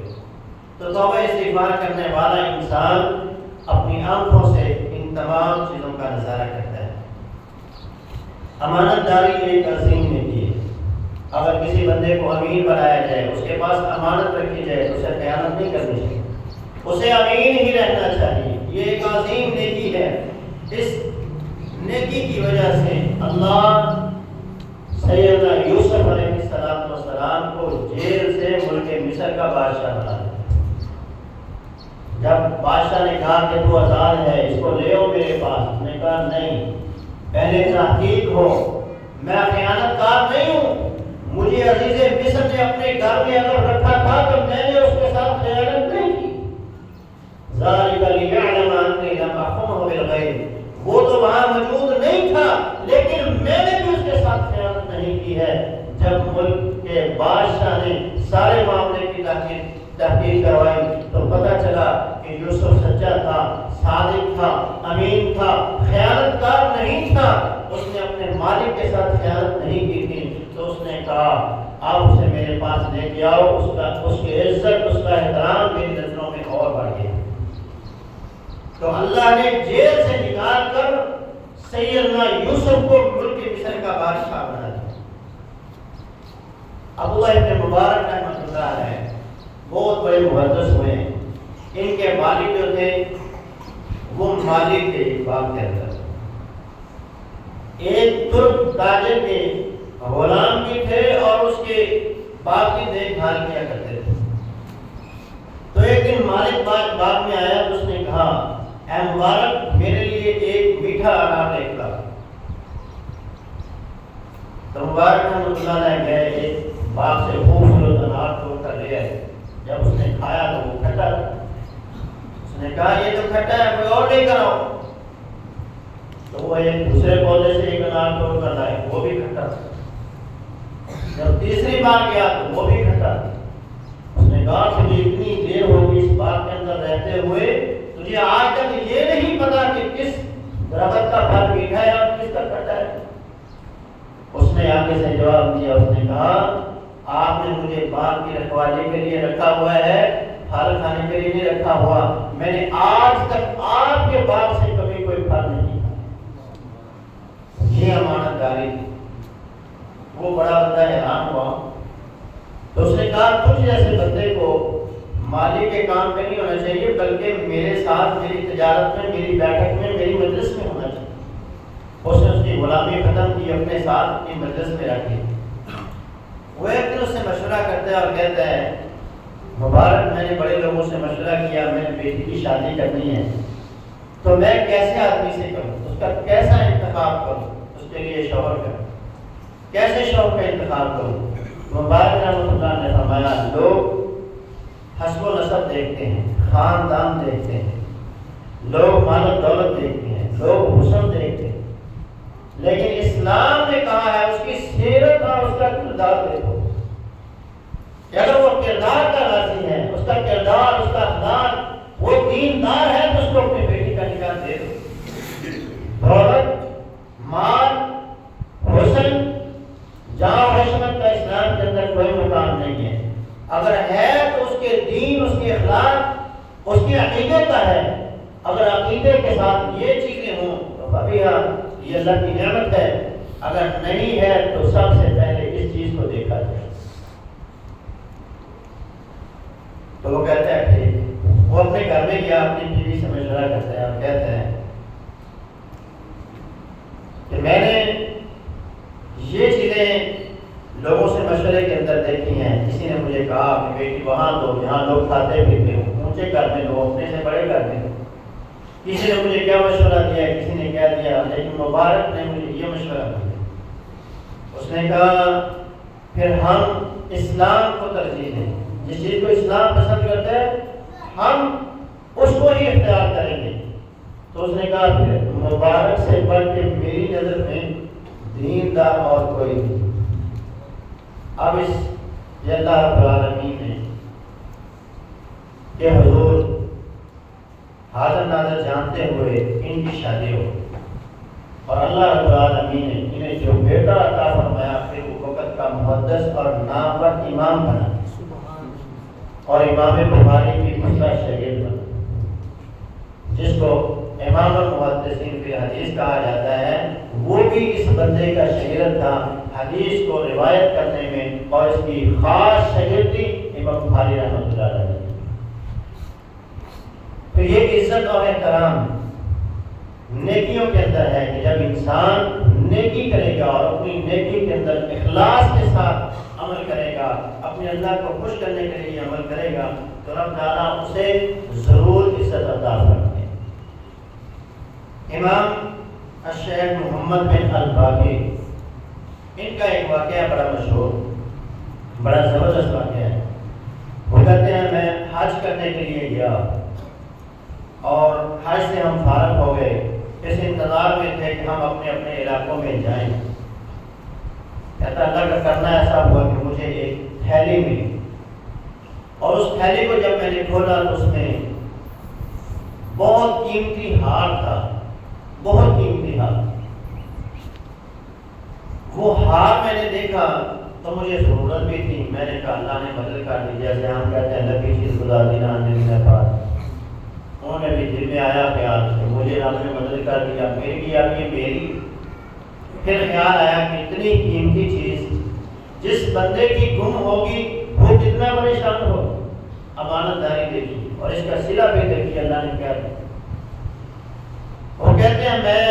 تو توبہ استغفار کرنے والا انسان اپنی آنکھوں سے ان تمام چیزوں کا نظارہ کرتا ہے۔ امانت داری ایک عظیم نیکی ہے۔ اگر کسی بندے کو امین بنایا جائے، اس کے پاس امانت رکھی جائے تو اسے خیانت نہیں کرنی چاہیے، اسے امین ہی رہنا چاہیے، یہ ایک عظیم نیکی ہے۔ اس نیکی کی وجہ سے اللہ سیدنا یوسف علیہ السلام کو جیل سے ملک مصر کا بادشاہ بنا دیا۔ جب بادشاہ نے کہا کہ تو آزاد ہے، اس کو لے آؤ میرے پاس، اس نے کہا نہیں، پہلے تحقیق ہو، میں خیانت کار نہیں ہوں، مجھے عزیز مصر نے اپنے گھر میں اگر رکھا تھا تو میں نے اس کے ساتھ خیانت نہیں کی۔ ذالک لیعلم انی لم اخنہ بالغیب، وہ تو وہاں موجود نہیں تھا لیکن میں نے بھی اس کے ساتھ خیانت نہیں کی ہے۔ جب ملک کے بادشاہ نے سارے معاملے کی تحقیق کروائی تو پتہ چلا کہ یوسف سچا تھا، صادق تھا، امین تھا، خیانت کار نہیں تھا، اس نے اپنے مالک کے ساتھ خیانت نہیں کی تھی۔ تو اس نے کہا آپ اسے میرے پاس لے کے آؤ، اس کی عزت، اس کا احترام میری نظروں میں اور بڑھ گیا۔ تو اللہ نے جیل سے نکال کر سیدنا یوسف کو ملک مصر کا بادشاہ بنا دیا۔ عبداللہ ابن مبارک رحمۃ اللہ ہے، بہت بڑے محدث ہوئے، ان کے والد جو تھے وہ مالی تھے باغ کے اندر، ایک ترک تاجر کے غلام بھی تھے اور اس کے باغ کی دیکھ بھال کیا کرتے تھے۔ تو ایک دن مالک باغ میں آیا تو اس نے کہا اے مبارک میرے لیے ایک میٹھا انار لے کر آ۔ تو مبارک رحمۃ اللہ علیہ گئے، ایک باغ سے خوبصورت انار توڑ کر لے آئے۔ جب اس نے کھایا تو وہ کھٹا تھا، اس نے کہا یہ تو کھٹا ہے، کوئی اور لے کر آؤ۔ تو وہ ایک دوسرے پودے سے ایک انار توڑ کر لائے، وہ بھی کھٹا تھا۔ جب تیسری بار گیا تو وہ بھی کھٹا تھا۔ اس نے کہا تجھے اتنی دیر ہوگی اس باغ کے اندر رہتے ہوئے، تجھے آج تک یہ نہیں پتا کہ کس درخت کا پھل میٹھا ہے اور کس کا کھٹا ہے۔ اس نے آگے سے جواب دیا، اس نے کہا آپ نے مجھے باغ کی رکھوالی کے لیے رکھا ہوا ہے، پھل کھانے کے لیے نہیں رکھا ہوا۔ میں نے آج تک آپ کے باغ سے کبھی کوئی پھل نہیں کھایا۔ یہ امانت داری تھی۔ وہ بڑا بندہ حیران ہوا، تو اس نے کہا تجھ جیسے بندے کو مالی کے کام پہ نہیں ہونا چاہیے، بلکہ میرے ساتھ میری تجارت میں، میری بیٹھک میں، میری مجلس میں ہونا چاہیے۔ اس نے اس کی غلامی ختم کی، اپنے ساتھ اپنی مجلس میں رکھی۔ وہ ایک دن اس سے مشورہ کرتا ہے اور کہتا ہے مبارک میں نے بڑے لوگوں سے مشورہ کیا، میں نے بیٹی کی شادی کرنی ہے، تو میں کیسے آدمی سے کروں، اس کا کیسا انتخاب کروں، اس کے لیے شوہر کا کیسے شوہر کا انتخاب کروں۔ مبارک رحمۃ اللہ نے فرمایا لوگ حسب و نسب دیکھتے ہیں، خاندان دیکھتے ہیں، لوگ مال و دولت دیکھتے ہیں، لوگ حسن دیکھتے ہیں، لیکن اسلام نے کہا ہے اس کی سیرت اور اس کا کردار دیکھو کہ اگر وہ کردار کا راضی ہے، اس کا کردار، اس کا اخلاق، وہ دیندار ہے تو اس کو اپنی بیٹی کا نکاح دے دو۔ دولت، مال، حسن، جہاں حشمت کا اسلام کے اندر کوئی مقام نہیں ہے۔ اگر ہے تو اس کے دین، اس کے اخلاق، اس کے عقیدے کا ہے۔ اگر عقیدے کے ساتھ یہ چیزیں ہوں تو ابھی یہ اللہ کی نعمت ہے، اگر نہیں ہے تو سب سے پہلے اس چیز کو دیکھا جائے۔ تو وہ کہتے ہیں ٹھیک ہے۔ وہ اپنے گھر میں گیا، اپنی بیوی سے مشورہ کرتے ہیں اور کہتے ہیں کہ میں نے یہ چیزیں لوگوں سے مشورے کے اندر دیکھی ہیں۔ کسی نے مجھے کہا کہ بیٹی وہاں دو جہاں لوگ کھاتے پیتے ہوں، اونچے گھر میں دو، اپنے سے بڑے گھر میں دو۔ کسی نے مجھے کیا مشورہ دیا، کسی نے کیا دیا، لیکن مبارک نے مجھے یہ مشورہ دیا۔ اس نے کہا پھر ہم اسلام کو ترجیح دیں، جس چیز کو اسلام پسند کرتا ہے ہم اس کو ہی اختیار کریں گے۔ تو اس نے کہا پھر مبارک سے بڑھ کے میری نظر میں دیندار اور کوئی نہیں۔ اب اس یہ اللہ رب العالمین نے کہ حضور حاضر ناظر جانتے ہوئے ان کی شادی ہو، اور اللہ رب العالمین نے انہیں جو بیٹا عطا فرمایا پھر وہ وقت کا محدث اور نامور امام بنا، اور امام بخاری کی دوسرا شاگرد بنا، جس کو امام المحدثین فی الحدیث کہا جاتا ہے۔ وہ بھی اس بندے کا شاگرد تھا حدیث کو روایت کرنے میں، اور اس کی خاص شاگردی امام بخاری رحمۃ اللہ علیہ۔ تو یہ عزت اور احترام نیکیوں کے اندر ہے کہ جب انسان نیکی کرے گا اور اپنی نیکی کے اندر اخلاص کے ساتھ عمل کرے گا، اپنے اللہ کو خوش کرنے کے لیے عمل کرے گا، تو رب تعالیٰ اسے ضرور عزت عطا کرتے ہیں۔ امام الشیخ محمد بن الباقی، ان کا ایک واقعہ بڑا مشہور، بڑا زبردست واقعہ ہے۔ وہ کہتے ہیں میں حج کرنے کے لیے گیا اور حج سے ہم فارغ ہو گئے، اس انتظار میں تھے کہ ہم اپنے اپنے علاقوں میں جائیں۔ کہتا اللہ کا کرنا ایسا ہوا کہ مجھے ایک تھیلی ملی، اور اس تھیلی کو جب میں نے کھولا تو اس میں بہت قیمتی ہار تھا، بہت قیمتی ہار۔ وہ ہار میں نے دیکھا تو مجھے ضرورت بھی تھی، میں نے کہا اللہ نے مدد کر دی، جیسے ہم کہتے ہیں اللہ کی چیز خدا دینا دینا پاس، انہوں نے بھی دل میں آیا خیال کہ مجھے رب نے مدد کر دیا، میری بھی اب یہ میری۔ پھر خیال آیا کہ اتنی قیمتی چیز جس بندے کی گم ہوگی وہ کتنا پریشان ہو، امانت داری دیکھی اور اس کا صلہ بھی دیکھی اللہ نے کیا دیا۔ وہ کہتے ہیں میں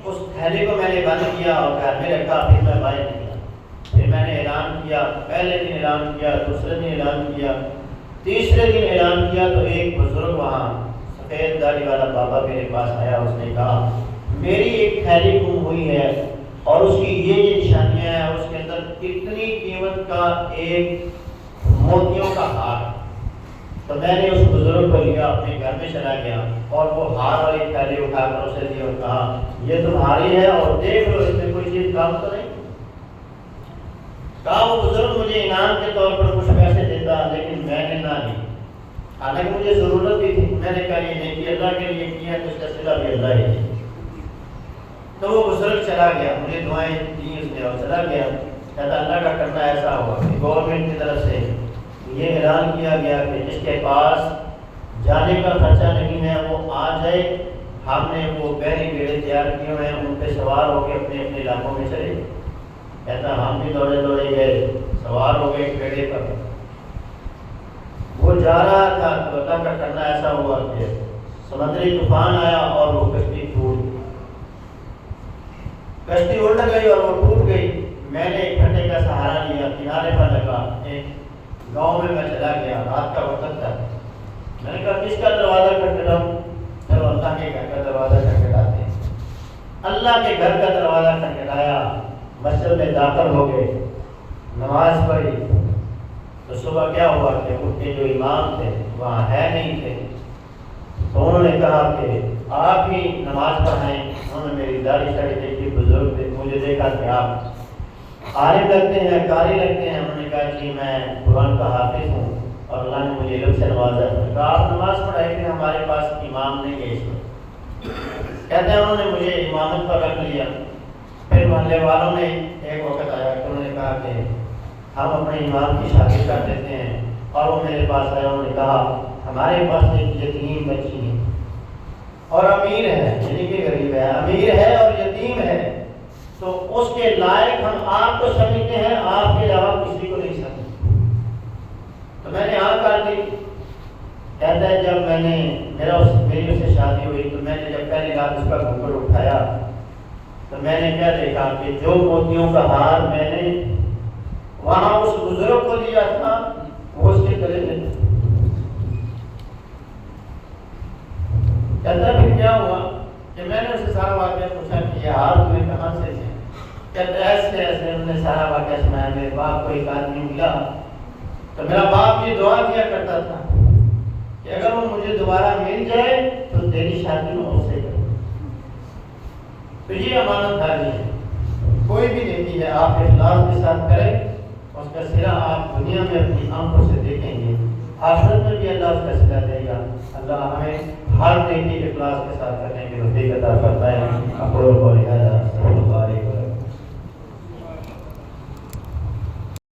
اس تھیلی کو میں نے بند کیا اور گھر میں رکھا، پھر میں باہر نکلا، پھر میں نے اعلان کیا، پہلے دن اعلان کیا، دوسرے دن اعلان کیا، تیسرے دن اعلان کیا تو ایک بزرگ وہاں سفید داڑھی والا بابا میرے پاس آیا، اس نے کہا میری ایک تھیلی گم ہوئی ہے اور اس کی یہ نشانیاں ہیں، اس کے اندر اتنی قیمت کا ایک موتیوں کا ہار۔ تو میں نے اس بزرگ کو لیا، اپنے گھر میں چلا گیا اور وہ ہار والی تھیلی اٹھا کر اسے دی اور کہا یہ تمہاری ہے اور دیکھ لو اس میں کوئی چیز کام تو نہیں۔ کہا وہ بزرگ مجھے انعام کے طور پر کچھ پیسے دیتا لیکن میں نے نہ لی، حالانکہ مجھے ضرورت بھی تھی۔ میں نے کہا یہ نیکی اللہ کے لیے کیا تو اس کا صلہ بھی اللہ ہی ہے۔ تو وہ بزرگ چلا گیا، مجھے دعائیں دی اس نے اور چلا گیا۔ کہتا اللہ کا کرنا ایسا ہوا کہ گورنمنٹ کی طرف سے یہ اعلان کیا گیا کہ جس کے پاس جانے کا خرچہ نہیں ہے وہ آ جائے، ہم نے وہ بحری بیڑے تیار کیے ہوئے ہیں، ان پہ سوار ہو کے اپنے اپنے علاقوں میں چلے۔ کہتا ہم بھی دوڑے دوڑے گئے، سوار ہو گئے بیڑے پر۔ وہ جا رہا تھا تو اللہ کا کرنا ایسا ہوا کہ سمندری طوفان آیا اور وہ کشتی ٹوٹ گئی، کشتی الٹ گئی اور وہ ٹوٹ گئی۔ میں نے ایک گھنٹے کا سہارا لیا، کنارے پر لگا، ایک گاؤں میں چلا گیا، رات کا وقت تھا۔ میں نے کہا کس کا دروازہ کھٹکھٹاؤں؟ چلو اللہ کے گھر کا دروازہ کھٹکھٹاتے ہیں۔ اللہ کے گھر کا دروازہ کھٹکھٹایا، مسجد میں داخل ہو گئے، نماز پڑھی تو صبح کیا ہوا کہ ان کے جو امام تھے وہاں ہے نہیں تھے، تو انہوں نے کہا کہ آپ ہی نماز پڑھائیں۔ انہوں نے میری داڑھی شاڑھی دیکھی، بزرگ تھے، مجھے دیکھا کہ آپ عالم لگتے ہیں، قاری لگتے ہیں۔ انہوں نے کہا جی میں قرآن کا حافظ ہوں اور اللہ نے مجھے علم سے نوازا ہے۔ کہا آپ نماز پڑھائیں کہ ہمارے پاس امام نہیں ہے اس وقت۔ کہتے ہیں انہوں نے مجھے امامت پر رکھ لیا۔ پھر محلے والوں نے ایک وقت آیا کہ انہوں نے کہا کہ ہم اپنے امام کی شادی کر دیتے ہیں، اور وہ میرے پاس آیا، انہوں نے کہا ہمارے پاس ایک یتیم بچی ہے اور امیر ہے، یعنی کہ غریب ہے، امیر ہے اور یتیم ہے، تو اس کے لائق ہم آپ کو سمجھتے ہیں، آپ کے علاوہ کسی کو نہیں سمجھتے۔ تو میں نے ہاں کر دی۔ کہتا ہے جب میں نے میری اس سے شادی ہوئی تو میں نے جب پہلی رات اس کا گھونگھٹ اٹھایا تو میں نے کیا دیکھا کہ جو موتیوں کا ہار میں نے وہاں اس بزرگ کو دیا تھا وہ اس کے گلے میں تھا۔ کہتا ہے پھر کیا ہوا کہ میں نے اسے سارا واقعہ پوچھا کہ یہ ہار تمہیں کہاں سے تھے؟ کہتا ہے ایسے انہوں نے سارا واقعہ سنایا۔ میرے باپ کو ایک آدمی ملا تو میرا باپ یہ دعا کیا کرتا تھا کہ اگر وہ مجھے دوبارہ مل جائے تو تیری شادی میں اس سے کروں۔ تو یہ امانت داری ہے، کوئی بھی نیکی ہے آپ اخلاص کے ساتھ کریں، اس کا صلہ آپ دنیا میں اپنی آنکھوں سے دیکھیں گے، آخرت میں بھی اللہ اس کا صلہ دے گا۔ اللہ ہمیں ہر نیکی اخلاص کے ساتھ کرنے کی توفیق عطا فرمائے۔ اقول قولی ھذا